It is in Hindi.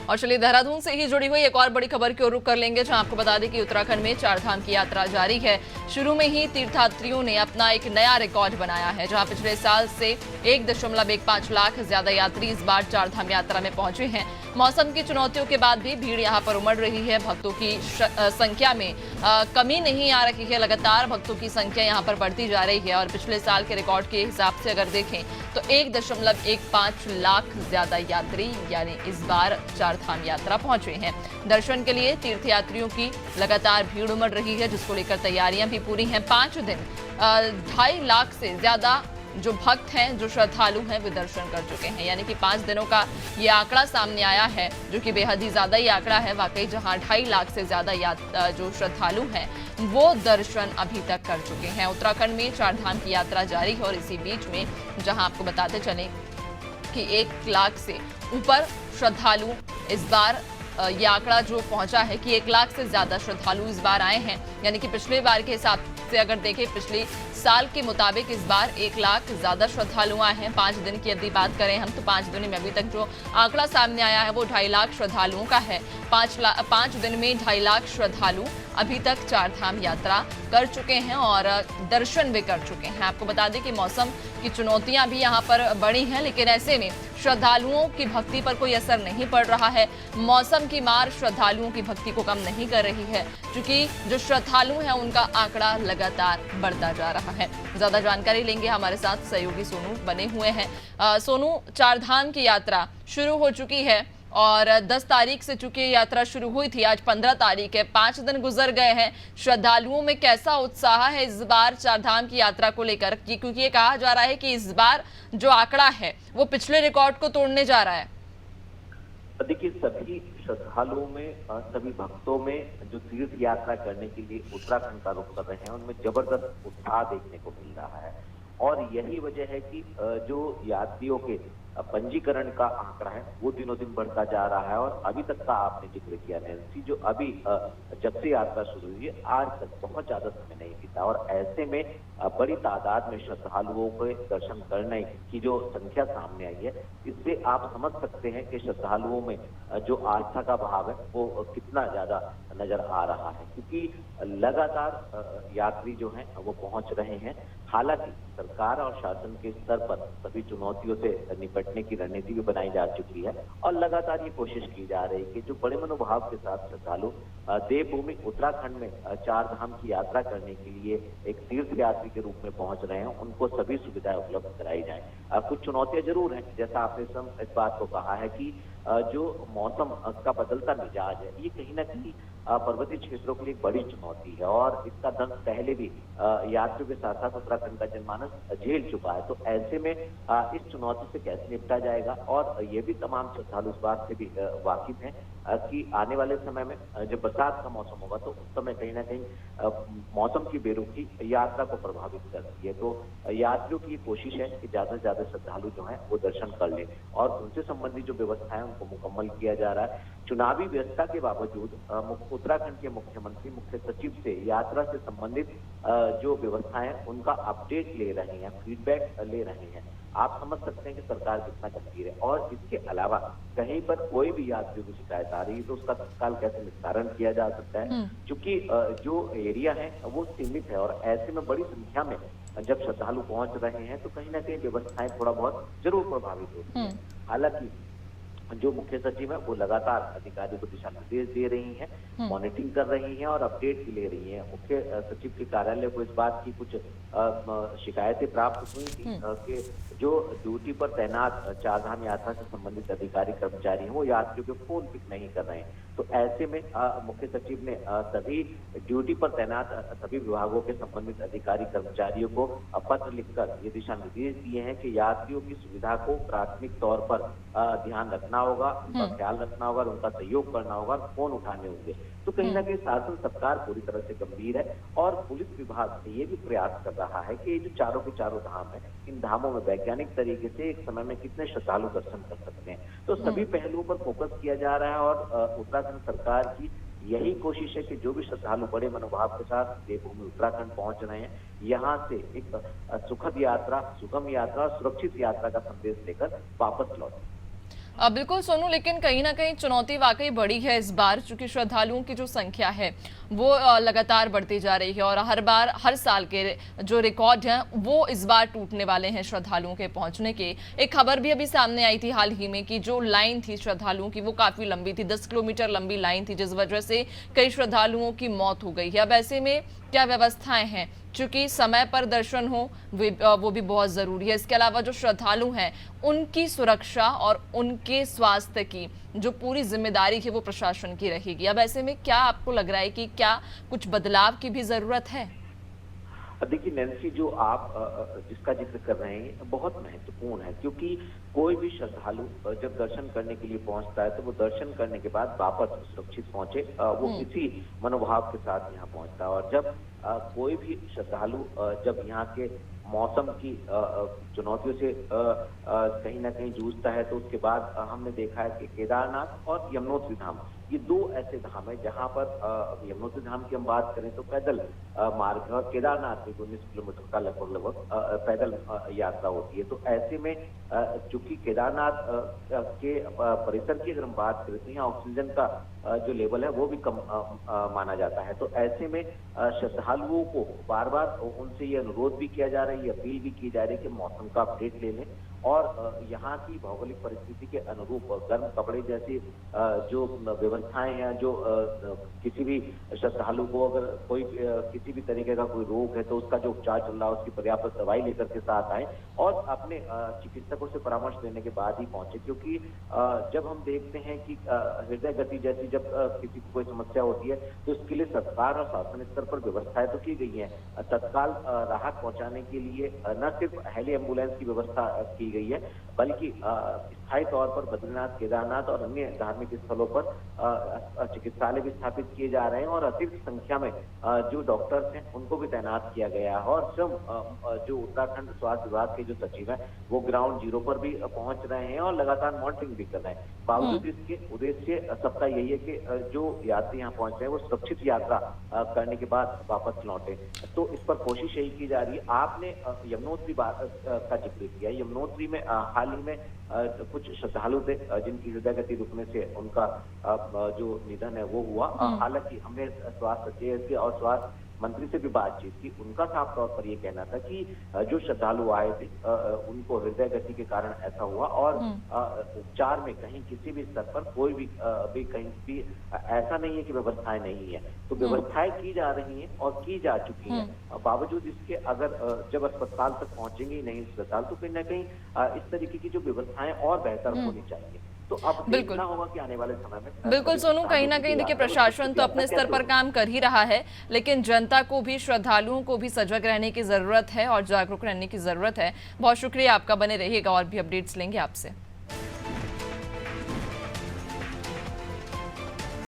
और चलिए देहरादून से ही जुड़ी हुई एक और बड़ी खबर की ओर रुख कर लेंगे, जहां आपको बता दें कि उत्तराखंड में चारधाम की यात्रा जारी है। शुरू में ही तीर्थयात्रियों ने अपना एक नया रिकॉर्ड बनाया है, जहां पिछले साल से 1.15 लाख ज्यादा यात्री इस बार चारधाम यात्रा में पहुंचे हैं। मौसम की चुनौतियों के बाद भी भीड़ यहां पर उमड़ रही है। भक्तों की संख्या में कमी नहीं आ रही है, लगातार भक्तों की संख्या यहां पर बढ़ती जा रही है। और पिछले साल के रिकॉर्ड के हिसाब से अगर देखें तो 1.15 लाख ज्यादा यात्री यानी इस बार चारधाम यात्रा पहुंचे हैं। दर्शन के लिए तीर्थयात्रियों की लगातार भीड़ उमड़ रही है, जिसको लेकर तैयारियां भी पूरी हैं। 5 दिन 2.5 लाख से ज्यादा जो भक्त हैं, जो श्रद्धालु हैं, वे दर्शन कर चुके हैं। यानी कि 5 दिनों का ये आंकड़ा सामने आया है, जो कि बेहद ही ज्यादा ही आंकड़ा है वाकई, जहां 2.5 लाख से ज्यादा जो श्रद्धालु हैं वो दर्शन अभी तक कर चुके हैं। उत्तराखंड में चारधाम की यात्रा जारी है और इसी बीच में जहां आपको बताते चले कि 1 लाख से ऊपर श्रद्धालु इस बार ये आंकड़ा जो पहुंचा है कि 1 लाख से ज्यादा श्रद्धालु इस बार आए हैं। यानी कि पिछले बार के हिसाब से अगर देखें, पिछले साल के मुताबिक इस बार 1 लाख ज्यादा श्रद्धालु आए हैं। 5 दिन की यदि बात करें हम, तो 5 दिन में अभी तक जो आंकड़ा सामने आया है वो 2.5 लाख श्रद्धालुओं का है। 5 दिन में 2.5 लाख श्रद्धालु अभी तक चारधाम यात्रा कर चुके हैं और दर्शन भी कर चुके हैं। आपको बता दें कि मौसम की चुनौतियां भी यहाँ पर बढ़ी हैं, लेकिन ऐसे में श्रद्धालुओं की भक्ति पर कोई असर नहीं पड़ रहा है। मौसम की मार श्रद्धालुओं की भक्ति को कम नहीं कर रही है, क्योंकि जो श्रद्धालु हैं उनका आंकड़ा लगातार बढ़ता जा रहा है। ज्यादा जानकारी लेंगे, हमारे साथ सहयोगी सोनू बने हुए हैं। सोनू, चारधाम की यात्रा शुरू हो चुकी है और 10 तारीख से चूंकि यात्रा शुरू हुई थी, आज 15 तारीख है, 5 दिन गुजर गए हैं। श्रद्धालुओं में कैसा उत्साह है इस बार चारधाम की यात्रा को लेकर, क्योंकि ये कहा जा रहा है कि इस बार जो आंकड़ा है वो पिछले रिकॉर्ड को तोड़ने जा रहा है। देखिए, सभी श्रद्धालुओं में, सभी भक्तों में जो तीर्थ यात्रा करने के लिए उत्तराखंड का रुख कर रहे हैं, उनमें जबरदस्त उत्साह देखने को मिल रहा है। और यही वजह है कि जो यात्रियों के पंजीकरण का आंकड़ा है वो दिनों दिन बढ़ता जा रहा है। और अभी तक का आपने जिक्र किया नैन्सी, जो अभी जब से यात्रा शुरू हुई है आज तक बहुत ज्यादा समय नहीं बीता, और ऐसे में बड़ी तादाद में श्रद्धालुओं के दर्शन करने की जो संख्या सामने आई है, इससे आप समझ सकते हैं कि श्रद्धालुओं में जो आस्था का भाव है वो कितना ज्यादा नजर आ रहा है, क्योंकि लगातार यात्री जो हैं वो पहुंच रहे हैं। हालांकि सरकार और शासन के स्तर पर सभी चुनौतियों से निपटने की रणनीति भी बनाई जा चुकी है और लगातार ये कोशिश की जा रही है कि जो बड़े मनोभाव के साथ श्रद्धालु देवभूमि उत्तराखंड में चारधाम की यात्रा करने के लिए एक तीर्थ यात्री के रूप में पहुंच रहे हैं, उनको सभी सुविधाएं उपलब्ध कराई जाए। कुछ चुनौतियां जरूर हैं, जैसा आपने इस बात को कहा है कि जो मौसम का बदलता मिजाज है, ये कहीं ना कहीं पर्वतीय क्षेत्रों के लिए एक बड़ी चुनौती है और इसका दंश पहले भी यात्रियों के साथ साथ उत्तराखंड का जनमानस झेल चुका है। तो ऐसे में इस चुनौती से कैसे निपटा जाएगा, और ये भी तमाम श्रद्धालु इस बात से भी वाकिफ हैं कि आने वाले समय में जब बरसात का मौसम होगा तो उस समय कहीं ना कहीं मौसम की बेरुखी यात्रा को प्रभावित करती है। तो यात्रियों की कोशिश है कि ज्यादा से ज्यादा श्रद्धालु जो है वो दर्शन कर ले और उनसे संबंधित जो व्यवस्था है उनको मुकम्मल किया जा रहा है। चुनावी व्यवस्था के बावजूद उत्तराखंड के मुख्यमंत्री मुख्य सचिव से यात्रा से संबंधित जो व्यवस्थाएं उनका अपडेट ले रहे हैं, फीडबैक ले रहे हैं। आप समझ सकते हैं कि सरकार कितना गंभीर है। और इसके अलावा कहीं पर कोई भी यात्रियों की शिकायत आ रही है तो उसका तत्काल कैसे निस्तारण किया जा सकता है, क्योंकि जो एरिया है वो सीमित है और ऐसे में बड़ी संख्या में जब श्रद्धालु पहुंच रहे हैं तो कहीं ना कहीं व्यवस्थाएं थोड़ा बहुत जरूर प्रभावित होती है। हालांकि जो मुख्य सचिव है वो लगातार अधिकारियों को दिशा निर्देश दे रही हैं, मॉनिटरिंग कर रही हैं और अपडेट भी ले रही हैं। मुख्य सचिव के कार्यालय को इस बात की कुछ शिकायतें प्राप्त हुई थी कि जो ड्यूटी पर तैनात चारधाम यात्रा से संबंधित अधिकारी कर्मचारी हैं वो यात्रियों के फोन पिक नहीं कर रहे हैं। तो ऐसे में मुख्य सचिव ने सभी ड्यूटी पर तैनात सभी विभागों के संबंधित अधिकारी कर्मचारियों को पत्र लिखकर ये दिशा निर्देश दिए हैं कि यात्रियों की सुविधा को प्राथमिक तौर पर ध्यान रखना होगा, उनका ख्याल रखना होगा, उनका सहयोग करना होगा, फोन उठाने होंगे। तो कहीं ना कहीं शासन सरकार पूरी तरह से गंभीर है और पुलिस विभाग ये भी प्रयास कर रहा है कि जो चारों के चारों धाम है, इन धामों में वैज्ञानिक तरीके से एक समय में कितने श्रद्धालु दर्शन कर सकते हैं। तो सभी पहलुओं पर फोकस किया जा रहा है और उत्तराखंड सरकार की यही कोशिश है कि जो भी श्रद्धालु बड़े मनोभाव के साथ देवभूमि उत्तराखंड पहुंच रहे हैं, यहाँ से एक सुखद यात्रा, सुगम यात्रा, सुरक्षित यात्रा का संदेश लेकर वापस लौटें। बिल्कुल सोनू, लेकिन कहीं ना कहीं चुनौती वाकई बड़ी है इस बार, क्योंकि श्रद्धालुओं की जो संख्या है वो लगातार बढ़ती जा रही है और हर बार हर साल के जो रिकॉर्ड हैं वो इस बार टूटने वाले हैं श्रद्धालुओं के पहुंचने के। एक खबर भी अभी सामने आई थी हाल ही में कि जो लाइन थी श्रद्धालुओं की वो काफी लंबी थी, 10 किलोमीटर लंबी लाइन थी, जिस वजह से कई श्रद्धालुओं की मौत हो गई है। अब ऐसे में क्या व्यवस्थाएं हैं, चूंकि समय पर दर्शन हो वो भी बहुत जरूरी है। इसके अलावा जो श्रद्धालु हैं उनकी सुरक्षा और उनके स्वास्थ्य की जो पूरी जिम्मेदारी है वो प्रशासन की रहेगी। अब ऐसे में क्या आपको लग रहा है कि क्या कुछ बदलाव की भी जरूरत है? देखिए नैन्सी, जो आप जिसका जिक्र कर रहे हैं बहुत महत्वपूर्ण है, क्योंकि कोई भी श्रद्धालु जब दर्शन करने के लिए पहुंचता है तो वो दर्शन करने के बाद वापस सुरक्षित पहुंचे, वो इसी मनोभाव के साथ यहाँ पहुंचता है। और जब कोई भी श्रद्धालु जब यहाँ के मौसम की चुनौतियों से कहीं ना कहीं जूझता है, तो उसके बाद हमने देखा है कि केदारनाथ और यमुनोत्री धाम, ये दो ऐसे धाम है जहां पर यमुनोत्री धाम की हम बात करें तो पैदल मार्ग है, और केदारनाथ में 19 किलोमीटर का लगभग पैदल यात्रा होती है। तो ऐसे में चूंकि केदारनाथ के परिसर की अगर हम बात करें तो यहाँ ऑक्सीजन का जो लेवल है वो भी कम माना जाता है। तो ऐसे में श्रद्धालुओं को बार बार उनसे ये अनुरोध भी किया जा रहा है, ये अपील भी की जा रही है कि मौसम का अपडेट ले लें और यहाँ की भौगोलिक परिस्थिति के अनुरूप गर्म कपड़े जैसी जो व्यवस्थाएं हैं, जो किसी भी श्रद्धालु को अगर कोई किसी भी तरीके का कोई रोग है तो उसका जो उपचार चल रहा है उसकी पर्याप्त दवाई लेकर के साथ आए और अपने चिकित्सकों से परामर्श लेने के बाद ही पहुंचे। क्योंकि जब हम देखते हैं कि हृदय गति जैसी जब किसी को कोई समस्या होती है तो इसके लिए सरकार और शासन स्तर पर व्यवस्थाएं तो की गई है। तत्काल राहत पहुंचाने के लिए न सिर्फ हेली एम्बुलेंस की व्यवस्था की गई है, बल्कि स्थायी तौर पर बद्रीनाथ, केदारनाथ और अन्य धार्मिक स्थलों पर चिकित्सालय भी स्थापित किए जा रहे हैं और अतिरिक्त संख्या में जो डॉक्टर्स हैं उनको भी तैनात किया गया है। और स्वयं जो उत्तराखंड स्वास्थ्य विभाग के जो सचिव हैं वो ग्राउंड जीरो पर भी पहुंच रहे हैं और लगातार मॉनिटरिंग भी कर रहे हैं। बावजूद इसके उद्देश्य सबका यही है कि जो यात्री यहाँ पहुंच रहे हैं वो सुरक्षित यात्रा करने के बाद वापस लौटे। तो इस पर कोशिश यही की जा रही है। आपने यमुनोत्री का जिक्र किया, यमुनोत्री में हाल ही में कुछ श्रद्धालु थे जिनकी हृदय गति रुकने से उनका जो निधन है वो हुआ। हालांकि हमने स्वास्थ्य सचिव और स्वास्थ्य मंत्री से भी बातचीत की, उनका साफ तौर पर ये कहना था कि जो श्रद्धालु आए थे उनको हृदय गति के कारण ऐसा हुआ और उपचार में कहीं किसी भी स्तर पर कोई भी कहीं भी ऐसा नहीं है कि व्यवस्थाएं नहीं है। तो व्यवस्थाएं की जा रही हैं और की जा चुकी हैं। बावजूद इसके अगर जब अस्पताल तक पहुंचेंगे ही नहीं अस्पताल तो कहीं ना कहीं इस तरीके की जो व्यवस्थाएं और बेहतर होनी चाहिए। तो अब देखना होगा कि आने वाले समय में। बिल्कुल सोनू, कहीं ना कहीं देखिए प्रशासन तो अपने स्तर पर काम कर ही रहा है, लेकिन जनता को भी, श्रद्धालुओं को भी सजग रहने की जरूरत है और जागरूक रहने की जरूरत है। बहुत शुक्रिया आपका, बने रहिएगा और भी अपडेट्स लेंगे आपसे।